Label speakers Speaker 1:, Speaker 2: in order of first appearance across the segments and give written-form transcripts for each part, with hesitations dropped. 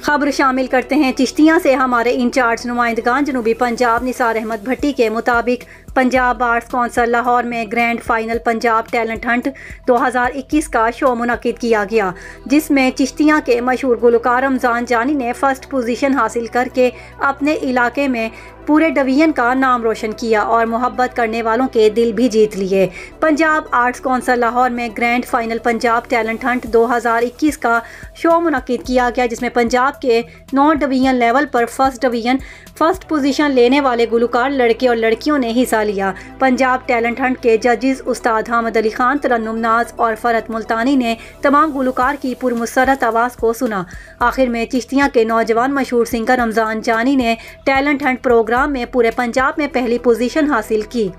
Speaker 1: खबर शामिल करते हैं चिश्तियाँ से। हमारे इंचार्ज नुमाइंदगान जनूबी पंजाब निसार अहमद भट्टी के मुताबिक पंजाब आर्ट्स कौंसिल लाहौर में grand final Punjab talent Hunt 2021 का शो मुनक्किद किया गया, जिसमें चिश्तियाँ के मशहूर गुलकार रमज़ान जानी ने फर्स्ट पोजीशन हासिल करके अपने इलाके में पूरे डिवीजन का नाम रोशन किया और मोहब्बत करने वालों के दिल भी जीत लिए। पंजाब आर्ट्स कौंसिल लाहौर में grand final Punjab talent Hunt 2021 का शो मुनक्किद किया गया, जिसमें पंजाब के 9 डिवीजन लेवल पर फर्स्ट पोजीशन लेने वाले गुलकार लड़के और लड़कियों ने हिस्सा लिया। पंजाब टैलेंट हंट के जजेस उस्ताद हामिद अली खान, तरन्नुम नाज और फरहत मुल्तानी ने तमाम गुलकार की पुरमुसरत आवाज़ को सुना। आखिर में चिश्तियाँ के नौजवान मशहूर सिंगर रमज़ान जानी ने टैलेंट हंट प्रोग्राम में पूरे पंजाब में पहली पोजीशन हासिल की।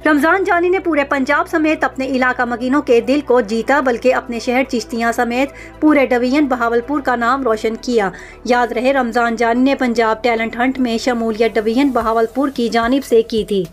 Speaker 1: रमज़ान जानी ने पूरे पंजाब समेत अपने इलाका मकीनों के दिल को जीता, बल्कि अपने शहर चिश्तियाँ समेत पूरे डिवीजन बहावलपुर का नाम रोशन किया। याद रहे, रमज़ान जानी ने पंजाब टैलेंट हंट में शमूलियत डिवीजन बहावलपुर की जानिब से की थी।